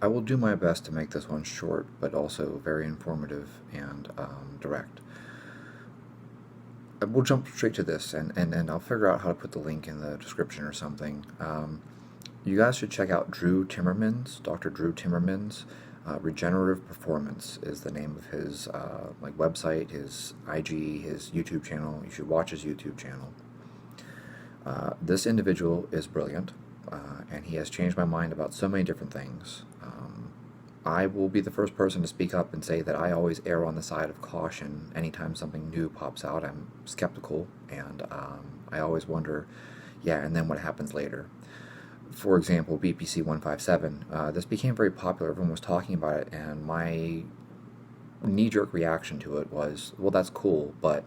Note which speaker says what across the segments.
Speaker 1: I will do my best to make this one short, but also very informative and direct. We'll jump straight to this, and I'll figure out how to put the link in the description or something. You guys should check out Drew Timmermans, Dr. Drew Timmermans. Regenerative Performance is the name of his website, his IG, his YouTube channel. You should watch his YouTube channel. This individual is brilliant, and he has changed my mind about so many different things. I will be the first person to speak up and say that I always err on the side of caution anytime something new pops out. I'm skeptical, and I always wonder, yeah, and then what happens later? For example, BPC 157. This became very popular. Everyone was talking about it, and my knee-jerk reaction to it was, well, that's cool, but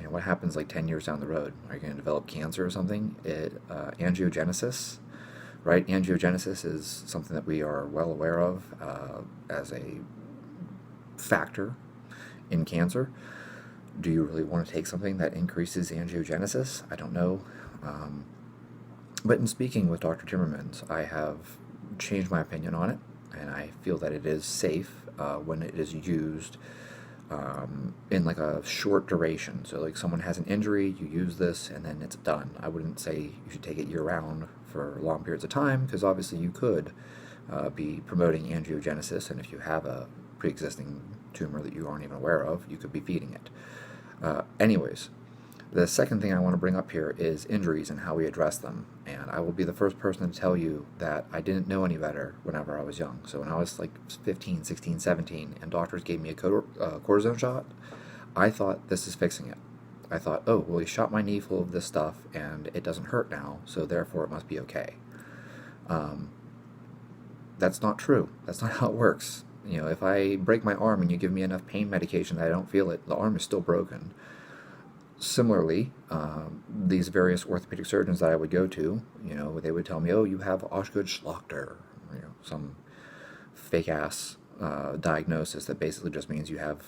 Speaker 1: what happens like 10 years down the road? Are you going to develop cancer or something? Angiogenesis, right? Angiogenesis is something that we are well aware of as a factor in cancer. Do you really want to take something that increases angiogenesis? I don't know. But in speaking with Dr. Timmermans, I have changed my opinion on it, and I feel that it is safe when it is used in like a short duration. So like someone has an injury, you use this, and then it's done. I wouldn't say you should take it year-round for long periods of time, because obviously you could be promoting angiogenesis, and if you have a pre-existing tumor that you aren't even aware of, you could be feeding it. Anyways, the second thing I want to bring up here is injuries and how we address them. And I will be the first person to tell you that I didn't know any better whenever I was young. So when I was like 15, 16, 17, and doctors gave me a cortisone shot, I thought, this is fixing it. I thought, oh, well, he shot my knee full of this stuff, and it doesn't hurt now, so therefore it must be okay. That's not true. That's not how it works. If I break my arm and you give me enough pain medication that I don't feel it, the arm is still broken. Similarly, these various orthopedic surgeons that I would go to, they would tell me, oh, you have Osgood-Schlachter, some fake-ass diagnosis that basically just means you have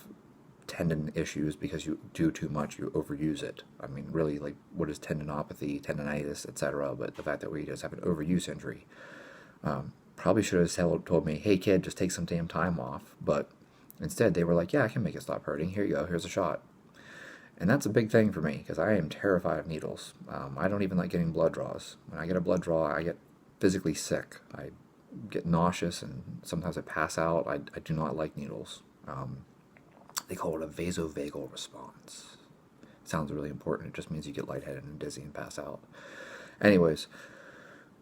Speaker 1: tendon issues because you do too much, you overuse it. I mean, really, like, what is tendinopathy, tendonitis, etc., but the fact that we just have an overuse injury. Probably should have told me, hey, kid, just take some damn time off, but instead they were like, yeah, I can make it stop hurting, here you go, here's a shot. And that's a big thing for me, because I am terrified of needles. I don't even like getting blood draws. When I get a blood draw, I get physically sick. I get nauseous, and sometimes I pass out. I do not like needles. They call it a vasovagal response. It sounds really important. It just means you get lightheaded and dizzy and pass out. Anyways,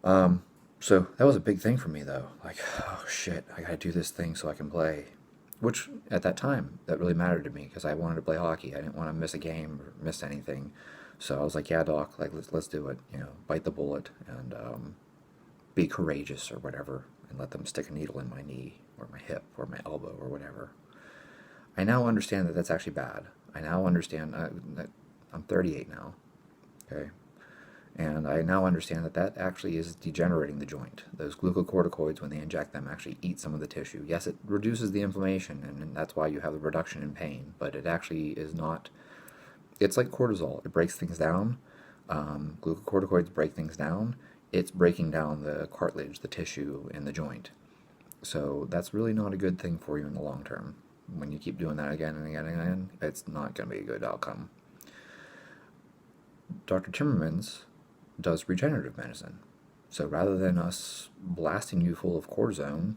Speaker 1: so that was a big thing for me, though. Like, oh shit, I gotta do this thing so I can play. Which, at that time, that really mattered to me, because I wanted to play hockey. I didn't want to miss a game or miss anything. So I was like, yeah, doc, like, let's do it. Bite the bullet and be courageous or whatever, and let them stick a needle in my knee or my hip or my elbow or whatever. I now understand that that's actually bad. I now understand that I'm 38 now, okay? And I now understand that that actually is degenerating the joint. Those glucocorticoids, when they inject them, actually eat some of the tissue. Yes, it reduces the inflammation, and that's why you have the reduction in pain, but it actually is not... It's like cortisol. It breaks things down. Glucocorticoids break things down. It's breaking down the cartilage, the tissue in the joint. So that's really not a good thing for you in the long term. When you keep doing that again and again and again, it's not going to be a good outcome. Dr. Timmermans does regenerative medicine. So rather than us blasting you full of cortisone,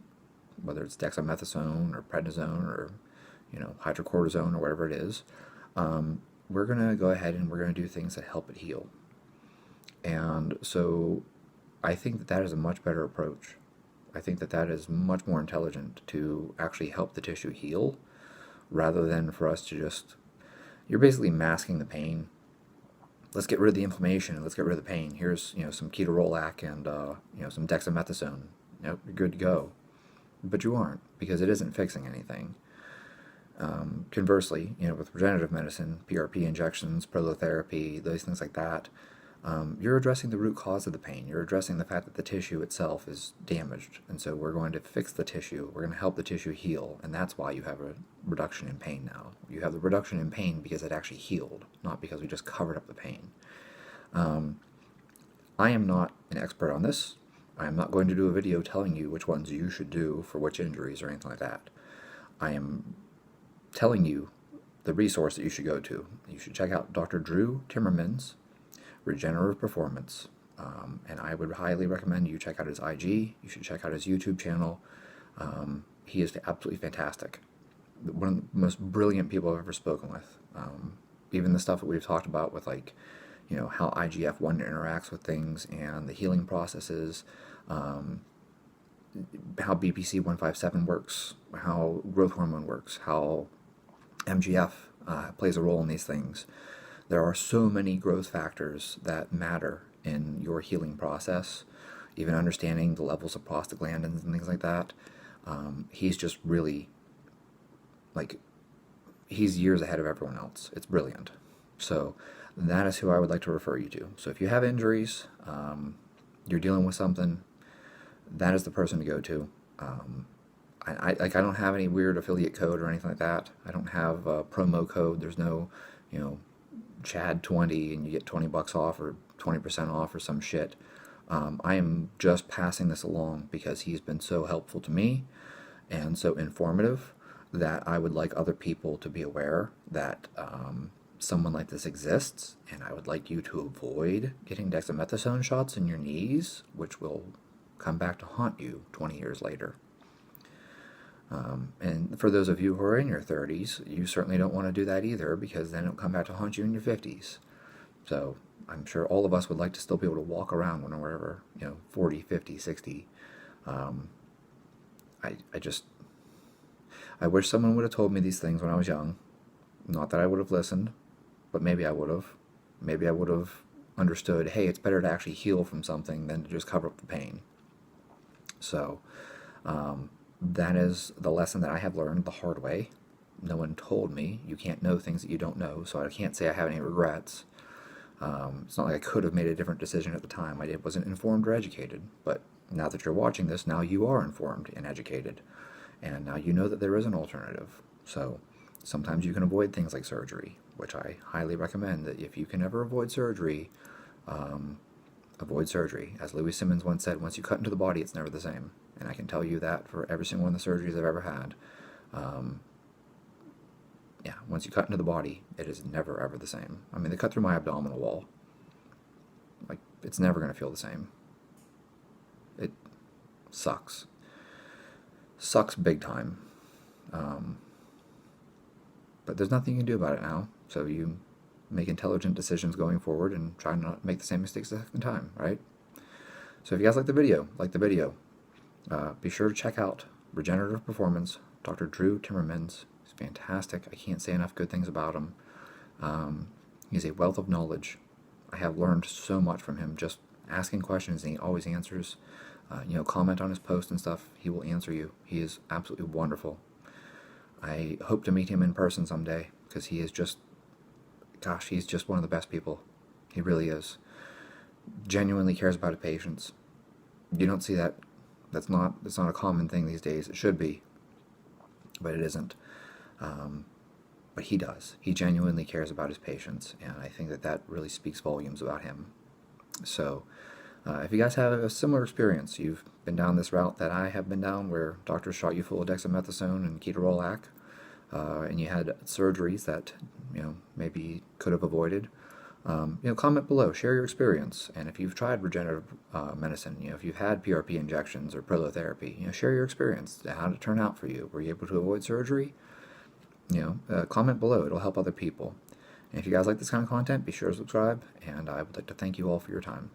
Speaker 1: whether it's dexamethasone or prednisone or hydrocortisone or whatever it is, we're going to go ahead and we're going to do things that help it heal. And so I think that that is a much better approach. I think that that is much more intelligent to actually help the tissue heal, rather than for us to just... You're basically masking the pain. Let's get rid of the inflammation and let's get rid of the pain. Here's some ketorolac and some dexamethasone. You're good to go. But you aren't, because it isn't fixing anything. Conversely, with regenerative medicine, PRP injections, prolotherapy, those things like that, you're addressing the root cause of the pain. You're addressing the fact that the tissue itself is damaged, and so we're going to fix the tissue. We're going to help the tissue heal, and that's why you have a reduction in pain now. You have the reduction in pain because it actually healed, not because we just covered up the pain. I am not an expert on this. I am not going to do a video telling you which ones you should do for which injuries or anything like that. I am telling you the resource that you should go to. You should check out Dr. Drew Timmermans, Regenerative Performance. And I would highly recommend you check out his IG. You should check out his YouTube channel. He is absolutely fantastic. One of the most brilliant people I've ever spoken with. Even the stuff that we've talked about with, like, how IGF-1 interacts with things and the healing processes, how BPC-157 works, how growth hormone works, how MGF plays a role in these things. There are so many growth factors that matter in your healing process, even understanding the levels of prostaglandins and things like that. He's just really, like, he's years ahead of everyone else. It's brilliant. So that is who I would like to refer you to. So if you have injuries, you're dealing with something, that is the person to go to. I don't have any weird affiliate code or anything like that. I don't have a promo code. There's no, Chad20 and you get $20 off or 20% off or some shit. I am just passing this along because he's been so helpful to me and so informative that I would like other people to be aware that someone like this exists, and I would like you to avoid getting dexamethasone shots in your knees, which will come back to haunt you 20 years later. And for those of you who are in your 30s, you certainly don't want to do that either, because then it'll come back to haunt you in your 50s. So I'm sure all of us would like to still be able to walk around when we're ever, 40, 50, 60. I wish someone would have told me these things when I was young. Not that I would have listened, but maybe I would have. Maybe I would have understood, hey, it's better to actually heal from something than to just cover up the pain. So that is the lesson that I have learned the hard way. No one told me. You can't know things that you don't know, so I can't say I have any regrets. It's not like I could have made a different decision at the time. I wasn't informed or educated, but now that you're watching this, now you are informed and educated, and now you know that there is an alternative. So sometimes you can avoid things like surgery, which I highly recommend that if you can ever avoid surgery, avoid surgery. As Louis Simmons once said, once you cut into the body, it's never the same. And I can tell you that for every single one of the surgeries I've ever had. Once you cut into the body, it is never ever the same. I mean, they cut through my abdominal wall. Like, it's never going to feel the same. It sucks. Sucks big time. But there's nothing you can do about it now. So you make intelligent decisions going forward and try not to make the same mistakes the second time, right? So if you guys like the video, be sure to check out Regenerative Performance, Dr. Drew Timmermans. He's fantastic. I can't say enough good things about him. He's a wealth of knowledge. I have learned so much from him just asking questions, and he always answers. Comment on his post and stuff. He will answer you. He is absolutely wonderful. I hope to meet him in person someday, because he is just, he's just one of the best people. He really is. Genuinely cares about his patients. You don't see that. That's not a common thing these days. It should be, but it isn't. But he does. He genuinely cares about his patients, and I think that really speaks volumes about him. So if you guys have a similar experience, you've been down this route that I have been down, where doctors shot you full of dexamethasone and ketorolac, and you had surgeries that maybe could have avoided, comment below, share your experience. And if you've tried regenerative medicine, if you've had PRP injections or prolotherapy, share your experience. How did it turn out for you? Were you able to avoid surgery? Comment below. It'll help other people. And if you guys like this kind of content, be sure to subscribe, and I would like to thank you all for your time.